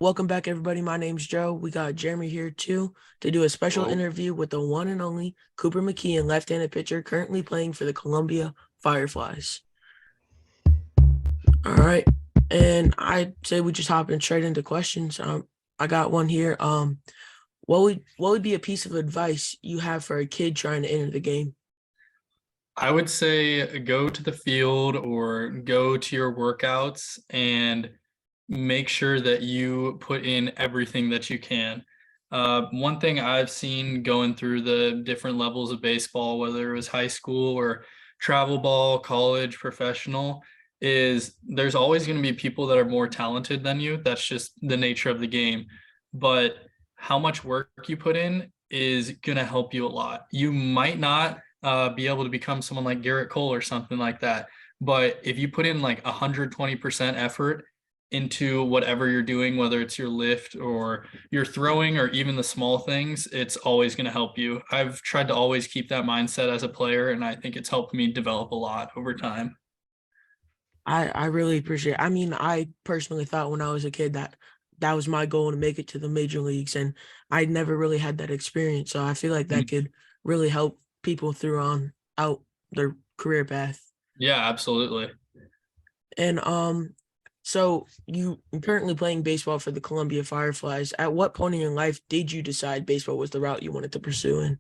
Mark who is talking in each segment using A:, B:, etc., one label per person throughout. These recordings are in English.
A: Welcome back, everybody. My name's Joe. We got Jeremy here too to do a special
B: Hello.
A: interview with the one and only Cooper Mckeehan, left-handed pitcher, currently playing for the Columbia Fireflies. All right, and I say we just hop in straight into questions. I got one here. What would be a piece of advice you have for a kid trying to enter the game?
B: I would say go to the field or go to your workouts and make sure that you put in everything that you can. One thing I've seen going through the different levels of baseball, whether it was high school or travel ball, college, professional, is there's always going to be people that are more talented than you. That's just the nature of the game. But how much work you put in is going to help you a lot. You might not be able to become someone like Garrett Cole or something like that. But if you put in like 120% effort into whatever you're doing, whether it's your lift or your throwing or even the small things, it's always going to help you. I've tried to always keep that mindset as a player, and I think it's helped me develop a lot over time.
A: I really appreciate. I mean, I personally thought when I was a kid that that was my goal to make it to the major leagues, and I never really had that experience. So I feel like that
B: Mhm.
A: could really help people through on out their career path.
B: Yeah, absolutely.
A: And so you currently playing baseball for the Columbia Fireflies. At what point in your life did you decide baseball was the route you wanted to pursue in?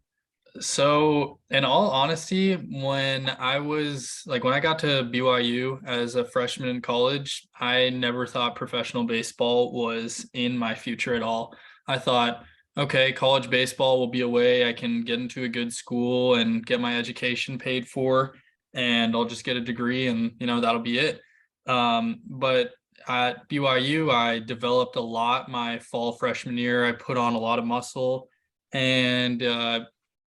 B: So, in all honesty, when I got to BYU as a freshman in college, I never thought professional baseball was in my future at all. I thought, okay, college baseball will be a way I can get into a good school and get my education paid for, and I'll just get a degree and, that'll be it. But at BYU, I developed a lot my fall freshman year. I put on a lot of muscle and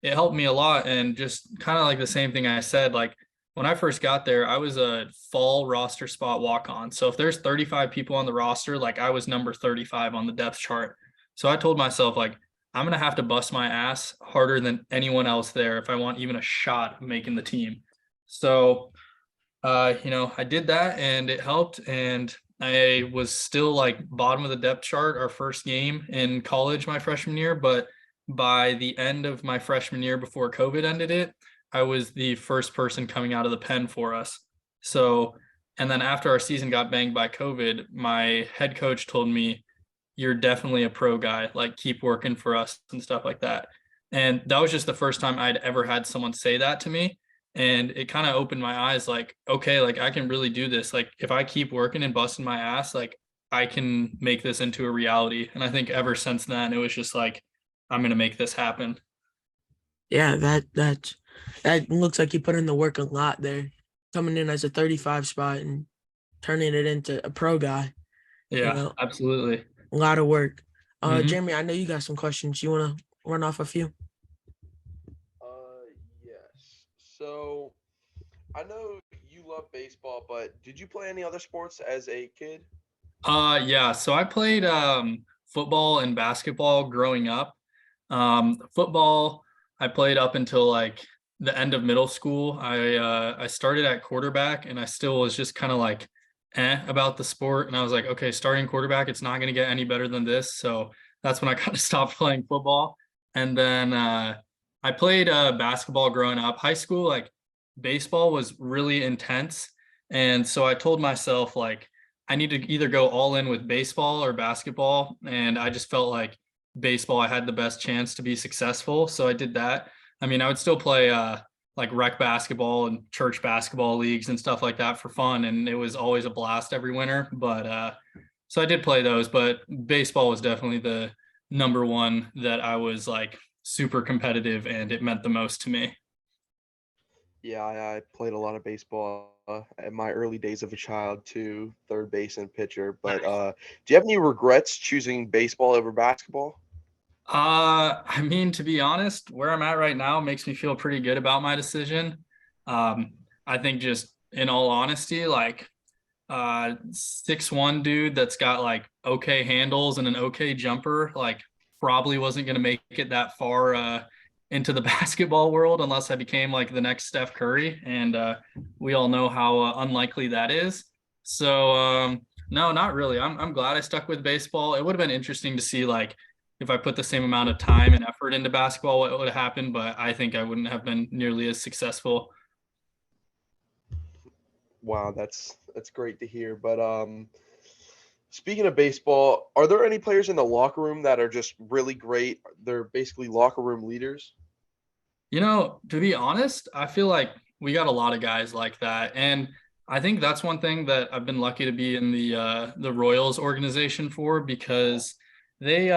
B: it helped me a lot. And just kind of like the same thing I said, like when I first got there, I was a fall roster spot walk on. So if there's 35 people on the roster, like I was number 35 on the depth chart. So I told myself, like, I'm going to have to bust my ass harder than anyone else there if I want even a shot of making the team. So, I did that and it helped. And I was still like bottom of the depth chart our first game in college my freshman year, but by the end of my freshman year before COVID ended it, I was the first person coming out of the pen for us. So, and then after our season got banged by COVID, my head coach told me, "You're definitely a pro guy, like keep working for us and stuff like that." And that was just the first time I'd ever had someone say that to me. And it kind of opened my eyes like, okay, like I can really do this. Like if I keep working and busting my ass, like I can make this into a reality. And I think ever since then, it was just like, I'm going to make this happen.
A: Yeah, that looks like you put in the work a lot there, coming in as a 35 spot and turning it into a pro guy. You
B: Yeah,
A: know,
B: absolutely.
A: a lot of work.
B: Hmm.
A: Jeremy, I know you got some questions. You want to run off a few?
C: Yes. So I know you love baseball, but did you play any other sports as a kid?
B: Yeah. So I played football and basketball growing up. Football, I played up until like the end of middle school. I started at quarterback, and I still was just kind of like about the sport. And I was like, okay, starting quarterback, it's not going to get any better than this. So that's when I kind of stopped playing football. And then I played basketball growing up. High school, like baseball was really intense, and so I told myself like I need to either go all in with baseball or basketball. And I just felt like baseball, I had the best chance to be successful. So I did that. I mean, I would still play like rec basketball and church basketball leagues and stuff like that for fun. And it was always a blast every winter. But so I did play those, but baseball was definitely the number one that I was like super competitive and it meant the most to me.
C: Yeah, I played a lot of baseball at my early days of a child too, third base and pitcher. But do you have any regrets choosing baseball over basketball?
B: I mean, to be honest, where I'm at right now makes me feel pretty good about my decision. Um, I think just in all honesty, like 6'1" dude that's got like okay handles and an okay jumper, like probably wasn't gonna make it that far into the basketball world unless I became like the next Steph Curry, and we all know how unlikely that is. So No, not really. I'm glad I stuck with baseball. It would have been interesting to see like if I put the same amount of time and effort into basketball, what would have happened, but I think I wouldn't have been nearly as successful.
C: Wow, that's great to hear. But speaking of baseball, are there any players in the locker room that are just really great? They're basically locker room leaders.
B: You know, to be honest, I feel like we got a lot of guys like that. And I think that's one thing that I've been lucky to be in the Royals organization for because they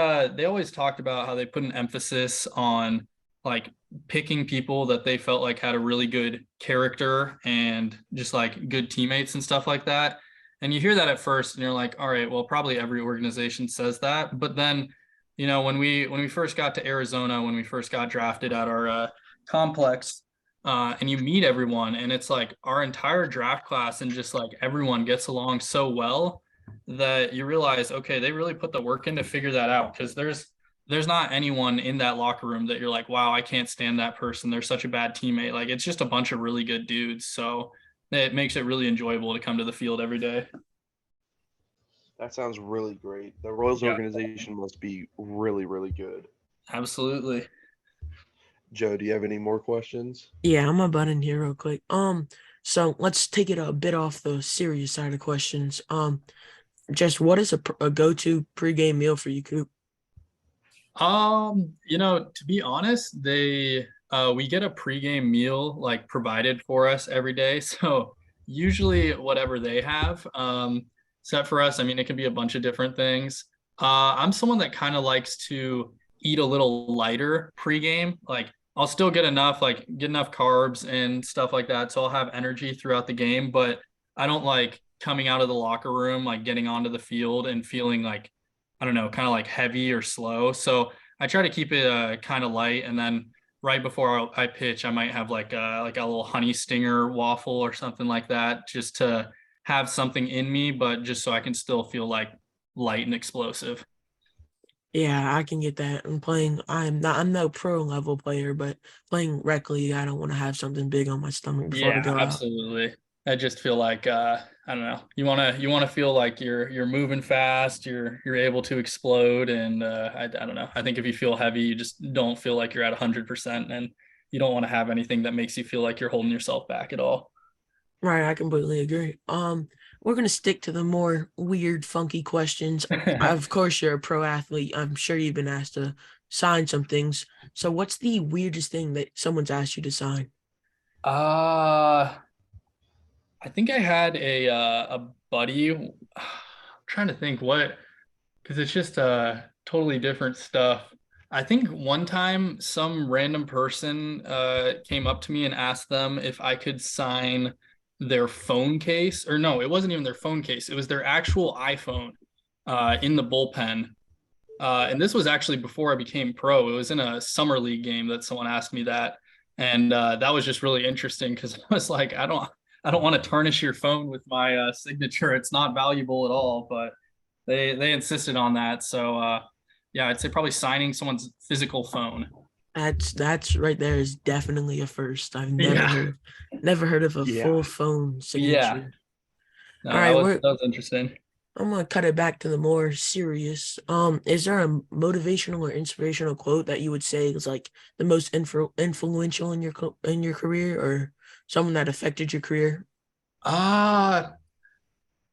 B: always talked about how they put an emphasis on like picking people that they felt like had a really good character and just like good teammates and stuff like that. And you hear that at first and you're like, all right, well, probably every organization says that. But then, you know, when we first got to Arizona, when we first got drafted at our complex, and you meet everyone, and it's like our entire draft class, and just like everyone gets along so well that you realize, okay, they really put the work in to figure that out. Because there's not anyone in that locker room that you're like, wow, I can't stand that person. They're such a bad teammate. Like it's just a bunch of really good dudes. So it makes it really enjoyable to come to the field every day.
C: That sounds really great. The Royals
B: Yeah,
C: organization must be really, really good.
B: absolutely.
C: Joe, do you have any more questions?
A: Yeah, I'm gonna butt in here real quick. So let's take it a bit off the serious side of questions. Just what is a go-to pregame meal for you, Coop?
B: You know, to be honest, they we get a pregame meal like provided for us every day. So usually whatever they have, set for us, I mean, it can be a bunch of different things. I'm someone that kind of likes to eat a little lighter pregame. Like I'll still get enough, like get enough carbs and stuff like that. So I'll have energy throughout the game, but I don't like coming out of the locker room, like getting onto the field and feeling like I don't know, kind of like heavy or slow. So I try to keep it kind of light, and then right before I pitch, I might have like a little honey stinger waffle or something like that, just to have something in me, but just so I can still feel like light and explosive.
A: Yeah, I can get that. I'm no pro level player, but playing rec league, I don't want to have something big on my stomach before I
B: Yeah,
A: go out.
B: absolutely. I just feel like I don't know. You want to feel like you're moving fast, you're able to explode, and I don't know. I think if you feel heavy, you just don't feel like you're at 100%, and you don't want to have anything that makes you feel like you're holding yourself back at all.
A: Right, I completely agree. We're gonna stick to the more weird, funky questions. Of course, you're a pro athlete. I'm sure you've been asked to sign some things. So, what's the weirdest thing that someone's asked you to sign?
B: Uh, I think I had a buddy. I'm trying to think what because it's just totally different stuff. I think one time some random person came up to me and asked them if I could sign their phone case, or no, it wasn't even their phone case. It was their actual iPhone in the bullpen. And this was actually before I became pro. It was in a summer league game that someone asked me that, and that was just really interesting because I was like, I don't want to tarnish your phone with my signature. It's not valuable at all, but they insisted on that. So yeah, I'd say probably signing someone's physical phone.
A: That's right there is definitely a first. I've
B: Yeah,
A: never heard of a
C: Yeah.
A: full phone
B: yeah.
A: signature.
B: No,
A: All right,
B: that was interesting.
A: I'm gonna cut it back to the more serious. Is there a motivational or inspirational quote that you would say is like the most influential in in your career, or someone that affected your career?
B: Uh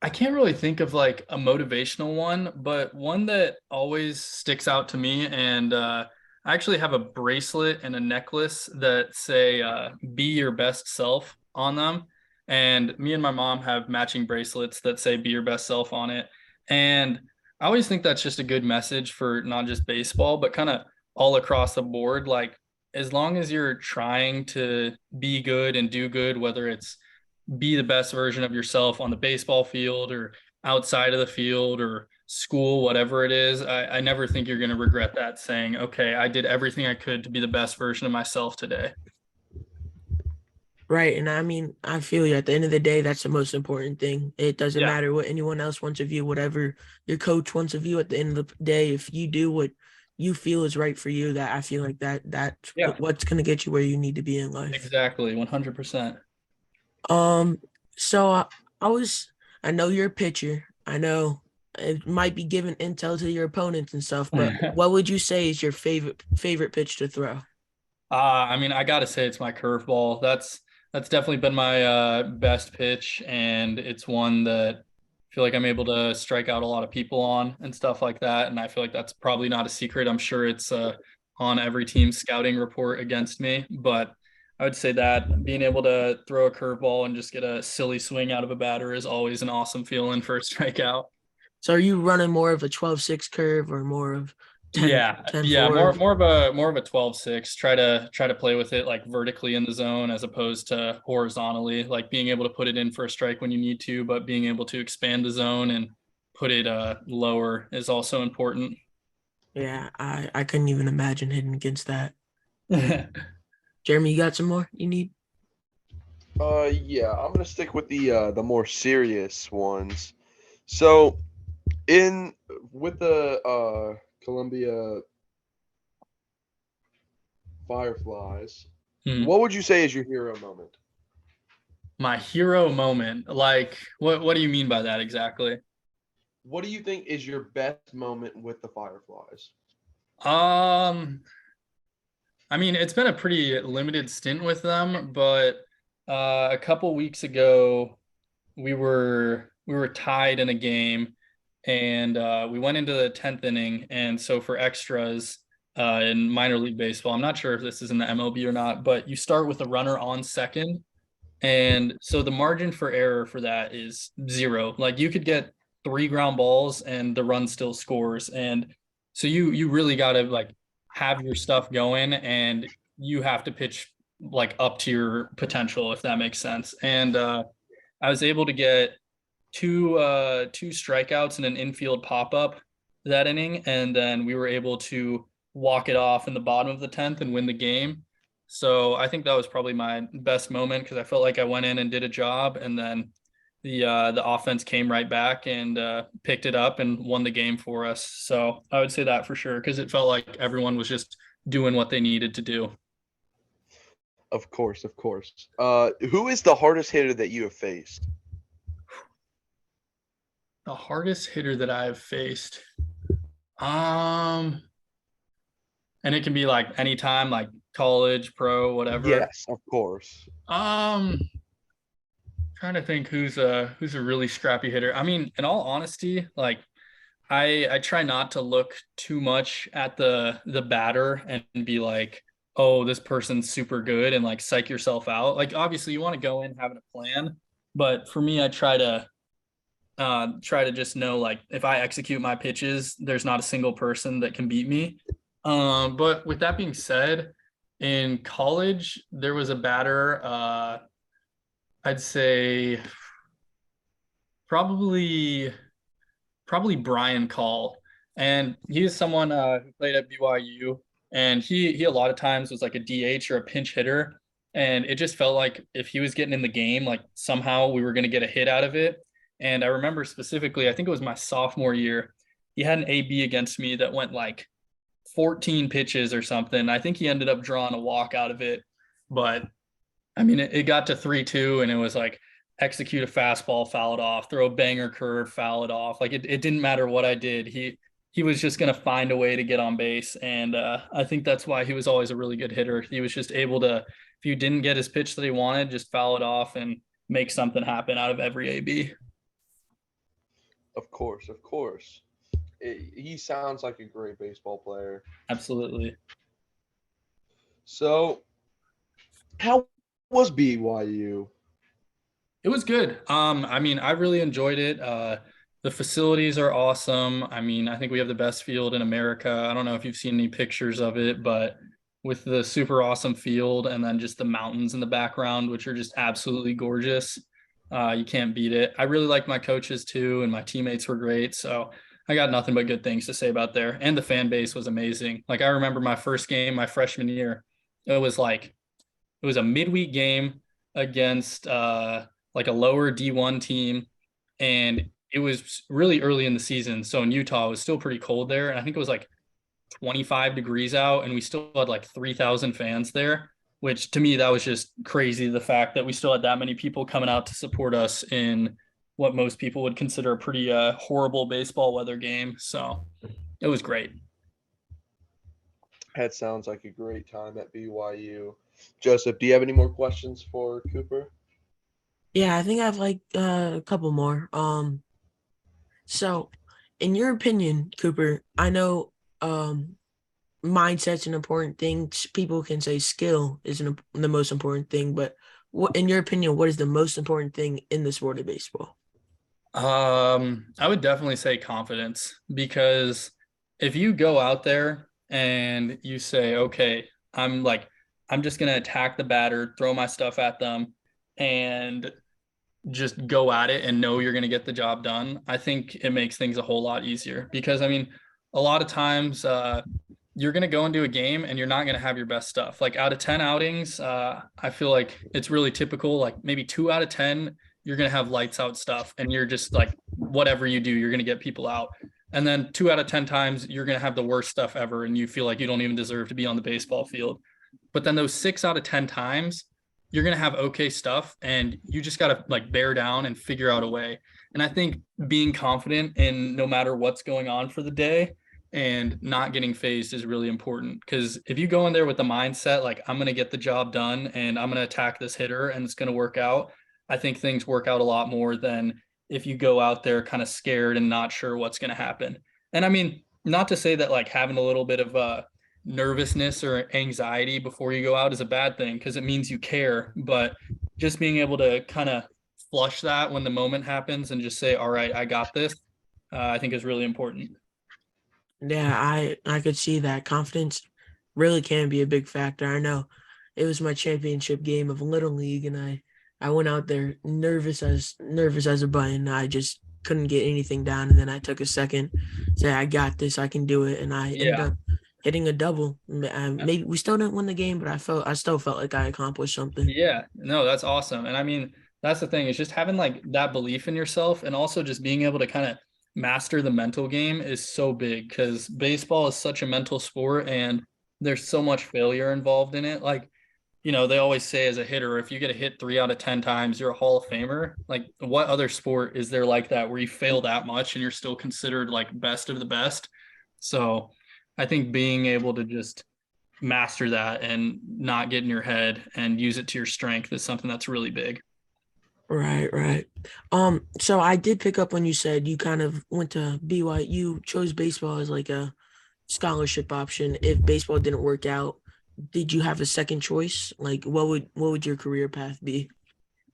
B: I can't really think of like a motivational one, but one that always sticks out to me. And I actually have a bracelet and a necklace that say be your best self on them. And me and my mom have matching bracelets that say be your best self on it. And I always think that's just a good message for not just baseball, but kind of all across the board. Like, as long as you're trying to be good and do good, whether it's be the best version of yourself on the baseball field or outside of the field or school, whatever it is, I never think you're going to regret that saying, okay, I did everything I could to be the best version of myself today.
A: Right, and I mean, I feel you. At the end of the day, that's the most important thing. It doesn't
B: Yeah.
A: matter what anyone else wants of you, whatever your coach wants of you. At the end of the day, if you do what you feel is right for you, that I feel like that's
B: Yeah,
A: what's gonna get you where you need to be in life.
B: exactly. 100%.
A: Um, so I was, I know you're a pitcher. I know it might be giving intel to your opponents and stuff, but what would you say is your favorite pitch to throw?
B: I mean, I gotta say it's my curveball. That's definitely been my best pitch, and it's one that I feel like I'm able to strike out a lot of people on and stuff like that. And I feel like that's probably not a secret. I'm sure it's on every team's scouting report against me, but I would say that being able to throw a curveball and just get a silly swing out of a batter is always an awesome feeling for a strikeout.
A: So are you running more of a 12-6 curve or more of 10
B: Yeah,
A: 10
B: yeah,
A: 4?
B: more of a 12-6. Try to play with it like vertically in the zone as opposed to horizontally, like being able to put it in for a strike when you need to, but being able to expand the zone and put it lower is also important.
A: Yeah, I couldn't even imagine hitting against that. Jeremy, you got some more you need?
C: Yeah, I'm gonna stick with the more serious ones. So in with the Columbia Fireflies,
B: Hmm.
C: what would you say is your hero moment?
B: My hero moment, like what do you mean by that exactly?
C: What do you think is your best moment with the Fireflies?
B: Um, I mean, it's been a pretty limited stint with them, but a couple weeks ago we were tied in a game, and we went into the 10th inning. And so for extras in minor league baseball, I'm not sure if this is in the MLB or not, but you start with a runner on second, and so the margin for error for that is zero. Like you could get three ground balls and the run still scores. And so you really got to like have your stuff going, and you have to pitch like up to your potential, if that makes sense. And I was able to get two strikeouts and an infield pop up that inning, and then we were able to walk it off in the bottom of the 10th and win the game. So I think that was probably my best moment because I felt like I went in and did a job, and then the offense came right back and picked it up and won the game for us. So I would say that for sure because it felt like everyone was just doing what they needed to do.
C: Of course, of course. Who is the hardest hitter that you have faced?
B: The hardest hitter that I've faced. Um, and it can be like anytime, like college, pro, whatever.
C: Yes, of course.
B: Um, trying to think who's a really scrappy hitter. I mean, in all honesty, like I try not to look too much at the batter and be like, oh, this person's super good and like psych yourself out. Like obviously you want to go in having a plan, but for me, I try to just know like if I execute my pitches, there's not a single person that can beat me. But with that being said, in college there was a batter. I'd say probably probably Brian Call, and he is someone who played at BYU, and he a lot of times was like a DH or a pinch hitter, and it just felt like if he was getting in the game, like somehow we were going to get a hit out of it. And I remember specifically, I think it was my sophomore year, he had an AB against me that went like 14 pitches or something. I think he ended up drawing a walk out of it, but I mean, it got to 3-2, and it was like execute a fastball, foul it off, throw a banger curve, foul it off. Like it didn't matter what I did. He was just gonna find a way to get on base, and I think that's why he was always a really good hitter. He was just able to, if you didn't get his pitch that he wanted, just foul it off and make something happen out of every AB.
C: Of course, of course. He sounds like a great baseball player.
B: Absolutely.
C: So, how was BYU?
B: It was good. I mean, I really enjoyed it. The facilities are awesome. I mean, I think we have the best field in America. I don't know if you've seen any pictures of it, but with the super awesome field and then just the mountains in the background, which are just absolutely gorgeous. You can't beat it. I really like my coaches too, and my teammates were great. So I got nothing but good things to say about there. And the fan base was amazing. Like I remember my first game, my freshman year, it was like it was a midweek game against like a lower D1 team, and it was really early in the season. So in Utah, it was still pretty cold there, and I think it was like 25 degrees out, and we still had like 3,000 fans there. Which to me that was just crazy. The fact that we still had that many people coming out to support us in what most people would consider a pretty horrible baseball weather game. So it was great.
C: That sounds like a great time at BYU. Joseph, do you have any more questions for Cooper?
A: Yeah, I think I have like a couple more. So in your opinion, Cooper, I know mindset's an important thing. People can say skill isn't the most important thing, but what, in your opinion, what is the most important thing in the sport of baseball?
B: I would definitely say confidence, because if you go out there and you say, okay, I'm just gonna attack the batter, throw my stuff at them, and just go at it and know you're gonna get the job done, I think it makes things a whole lot easier. Because I mean, a lot of times you're going to go into a game and you're not going to have your best stuff. Like out of 10 outings, I feel like it's really typical. Like maybe 2 out of 10, you're going to have lights out stuff and you're just like, whatever you do, you're going to get people out. And then 2 out of 10 times, you're going to have the worst stuff ever and you feel like you don't even deserve to be on the baseball field. But then those 6 out of 10 times, you're going to have okay stuff and you just got to like bear down and figure out a way. And I think being confident in no matter what's going on for the day and not getting phased is really important, because if you go in there with the mindset like I'm going to get the job done and I'm going to attack this hitter and it's going to work out, I think things work out a lot more than if you go out there kind of scared and not sure what's going to happen. And I mean, not to say that like having a little bit of nervousness or anxiety before you go out is a bad thing, because it means you care, but just being able to kind of flush that when the moment happens and just say, all right, I got this, I think is really important.
A: Yeah, I could see that confidence really can be a big factor. I know it was my championship game of Little League, and I went out there nervous as a button. I just couldn't get anything down, and then I took a second, say I got this, I can do it, and I ended
B: Yeah.
A: up hitting a double. Maybe we still didn't win the game, but I still felt like I accomplished something.
B: Yeah, no, that's awesome. And I mean, that's the thing, is just having like that belief in yourself and also just being able to kind of master the mental game is so big, because baseball is such a mental sport and there's so much failure involved in it. Like, they always say as a hitter, if you get a hit 3 out of 10 times, you're a Hall of Famer. Like, what other sport is there like that where you fail that much and you're still considered like best of the best? So I think being able to just master that and not get in your head and use it to your strength is something that's really big.
A: Right, right. So I did pick up when you said you kind of went to BYU, chose baseball as like a scholarship option. If baseball didn't work out, did you have a second choice? Like what would your career path be?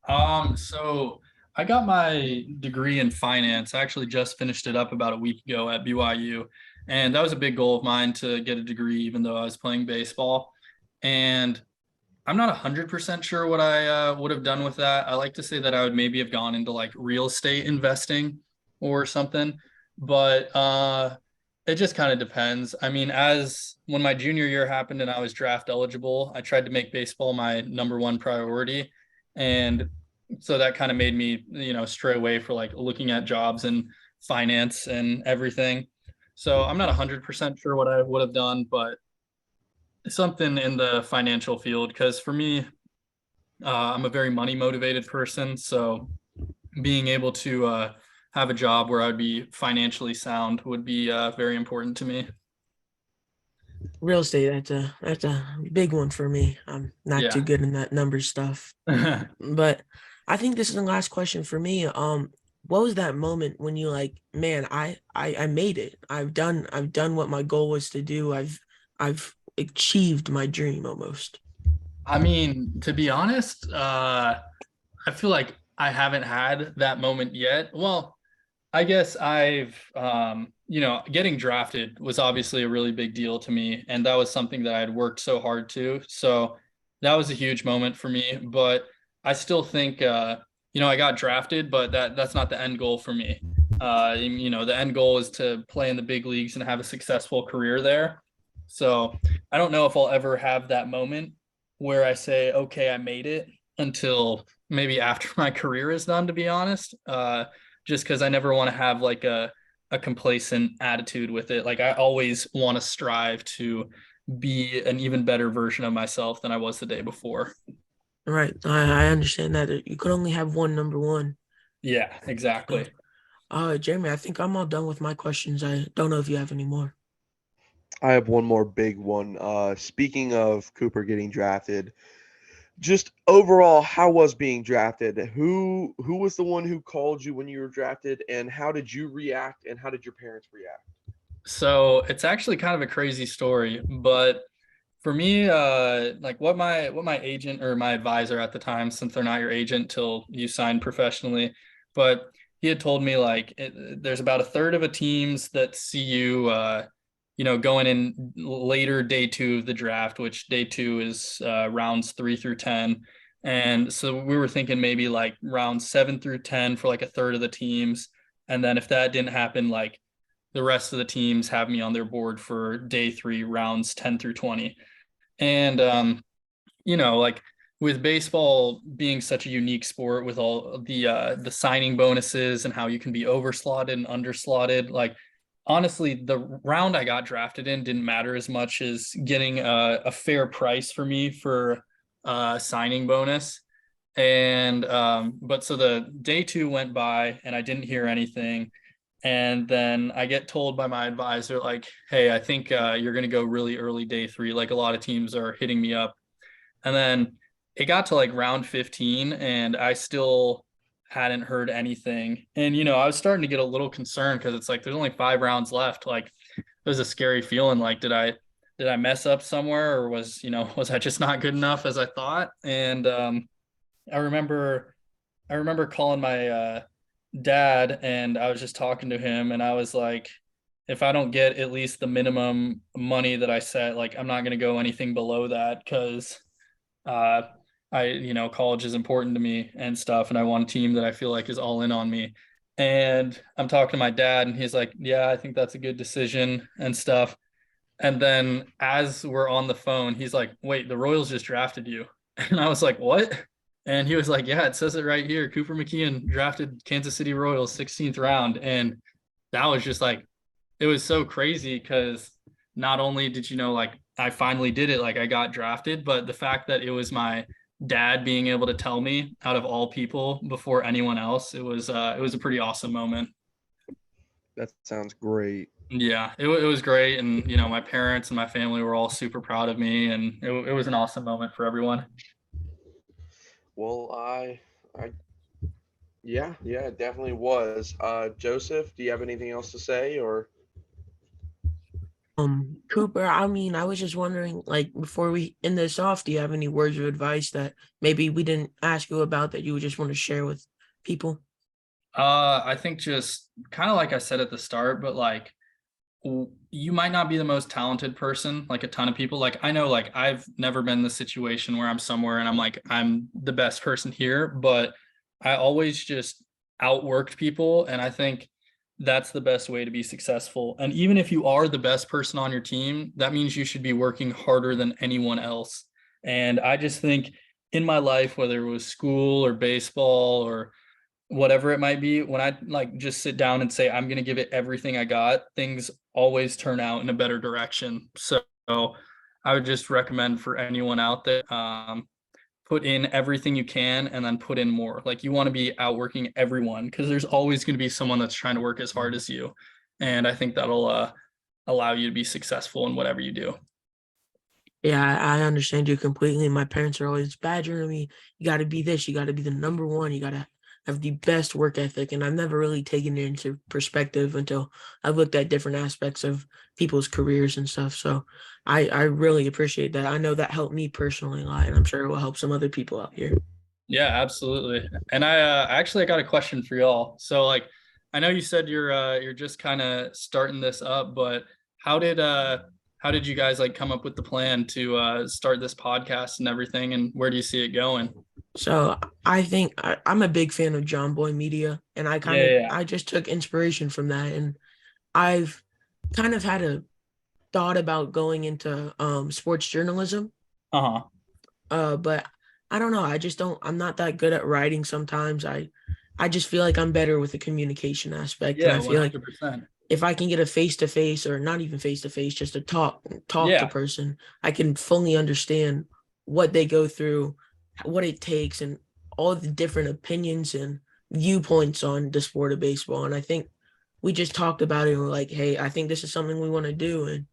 B: So I got my degree in finance. I actually just finished it up about a week ago at BYU. And that was a big goal of mine, to get a degree, even though I was playing baseball. And I'm not 100% sure what I would have done with that. I like to say that I would maybe have gone into like real estate investing or something, but it just kind of depends. I mean, as when my junior year happened and I was draft eligible, I tried to make baseball my number one priority. And so that kind of made me, stray away for like looking at jobs and finance and everything. So I'm not 100% sure what I would have done, but something in the financial field, because for me, I'm a very money motivated person. So being able to have a job where I would be financially sound would be very important to me.
A: Real estate, that's a big one for me. I'm not too
B: Yeah.
A: good in that number stuff. But I think this is the last question for me. What was that moment when you like, man, I made it. I've done what my goal was to do. I've achieved my dream almost.
B: I mean, to be honest, I feel like I haven't had that moment yet. Well, I guess getting drafted was obviously a really big deal to me. And that was something that I had worked so hard to. So that was a huge moment for me. But I still think, I got drafted, but that's not the end goal for me. The end goal is to play in the big leagues and have a successful career there. So I don't know if I'll ever have that moment where I say, okay, I made it, until maybe after my career is done, to be honest. Just because I never want to have like a complacent attitude with it. Like I always want to strive to be an even better version of myself than I was the day before.
A: Right. I understand that you could only have one number one.
B: Yeah, exactly.
A: Jeremy, I think I'm all done with my questions. I don't know if you have any more.
C: I have one more big one. Speaking of Cooper getting drafted, just overall, how was being drafted? Who was the one who called you when you were drafted, and how did you react, and how did your parents react?
B: So it's actually kind of a crazy story, but for me, like what my agent or my advisor at the time, since they're not your agent till you sign professionally, but he had told me like there's about a third of the teams that see you, going in later day two of the draft, which day two is rounds 3 through 10. And so we were thinking maybe like rounds 7 through 10 for like a third of the teams. And then if that didn't happen, like the rest of the teams have me on their board for day three, rounds 10 through 20. And like with baseball being such a unique sport with all the signing bonuses and how you can be overslotted and underslotted, like honestly, the round I got drafted in didn't matter as much as getting a fair price for me for signing bonus. And but so the day two went by and I didn't hear anything. And then I get told by my advisor, like, hey, I think you're going to go really early day three. Like a lot of teams are hitting me up. And then it got to like round 15 and I still hadn't heard anything. And, I was starting to get a little concerned because it's like there's only 5 rounds left. Like it was a scary feeling. Like, did I mess up somewhere or was I just not good enough as I thought? And I remember I remember calling my dad and I was just talking to him and I was like, if I don't get at least the minimum money that I set, like I'm not going to go anything below that because uh, college is important to me and stuff. And I want a team that I feel like is all in on me. And I'm talking to my dad and he's like, yeah, I think that's a good decision and stuff. And then as we're on the phone, he's like, wait, the Royals just drafted you. And I was like, what? And he was like, yeah, it says it right here. Cooper Mckeehan drafted Kansas City Royals 16th round. And that was just like, it was so crazy because not only did like I finally did it, like I got drafted, but the fact that it was my dad being able to tell me out of all people before anyone else, it was a pretty awesome moment.
C: That sounds great.
B: Yeah, it was great. And, my parents and my family were all super proud of me. And it was an awesome moment for everyone.
C: Well, yeah, it definitely was. Joseph, do you have anything else to say, or?
A: Cooper, I mean, I was just wondering, like, before we end this off, do you have any words of advice that maybe we didn't ask you about that you would just want to share with people?
B: I think just kind of like I said at the start, but like you might not be the most talented person, like a ton of people. Like I know, like I've never been in the situation where I'm somewhere and I'm like, I'm the best person here, but I always just outworked people. And I think that's the best way to be successful. And even if you are the best person on your team, that means you should be working harder than anyone else. And I just think in my life, whether it was school or baseball or whatever it might be, when I like just sit down and say I'm going to give it everything I got, things always turn out in a better direction. So I would just recommend for anyone out there, put in everything you can and then put in more. Like you want to be outworking everyone because there's always going to be someone that's trying to work as hard as you. And I think that'll allow you to be successful in whatever you do.
A: Yeah, I understand you completely. My parents are always badgering me. You got to be this. You got to be the number one. You got to have the best work ethic. And I've never really taken it into perspective until I've looked at different aspects of people's careers and stuff. So I really appreciate that. I know that helped me personally a lot, and I'm sure it will help some other people out here.
B: Yeah, absolutely. And I got a question for y'all. So like I know you said you're just kind of starting this up, but how did uh how did you guys like come up with the plan to start this podcast and everything, and where do you see it going?
A: So I think I'm a big fan of John Boy Media, and
B: Yeah, yeah.
A: I just took inspiration from that, and I've kind of had a thought about going into sports journalism.
B: Uh-huh.
A: But I don't know. I just don't. I'm not that good at writing. Sometimes I just feel like I'm better with the communication aspect, and
B: Yeah,
A: I feel like
B: 100%.
A: if I can get a face to face, or not even face to face, just a talk to
B: Yeah.
A: person, I can fully understand what they go through, what it takes, and all the different opinions and viewpoints on the sport of baseball. And I think we just talked about it and we're like, hey, I think this is something we want to do. And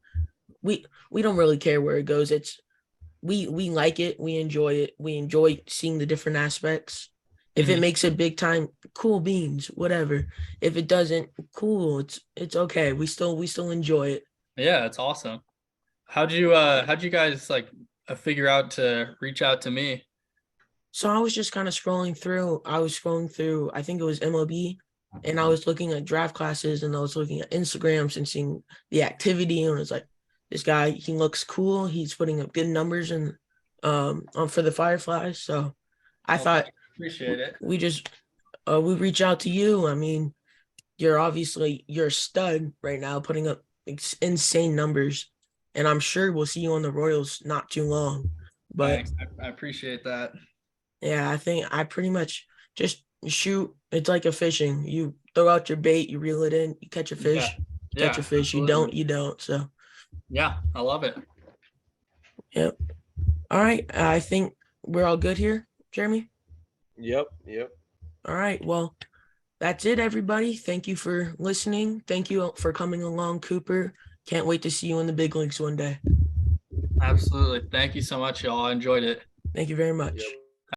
A: we don't really care where it goes. It's we like it, we enjoy it, we enjoy seeing the different aspects. If it
B: Mhm.
A: makes it big time, cool beans, whatever. If it doesn't, cool, it's okay. We still enjoy it.
B: Yeah, it's awesome. How'd you guys like figure out to reach out to me?
A: So I was just kind of scrolling through. I was scrolling through, I think it was MLB, and I was looking at draft classes and I was looking at Instagrams and seeing the activity. And it was like, this guy, he looks cool. He's putting up good numbers and for the Fireflies. So I
B: Well, thank
A: thought
B: you. Appreciate it.
A: we just we reach out to you. I mean, you're a stud right now, putting up insane numbers, and I'm sure we'll see you on the Royals not too long. But
B: Thanks. I appreciate that.
A: yeah, I think I pretty much just shoot. It's like a fishing. You throw out your bait, you reel it in, you catch a
B: Yeah.
A: fish, catch a
B: Yeah,
A: fish. You don't,
B: absolutely.
A: you don't. So,
B: Yeah, I love it.
A: yep. All right. I think we're all good here, Jeremy.
C: Yep, yep.
A: All right. Well, that's it, everybody. Thank you for listening. Thank you for coming along, Cooper. Can't wait to see you in the big leagues one day.
B: Absolutely. Thank you so much, y'all. I enjoyed it.
A: Thank you very much.
C: Yep.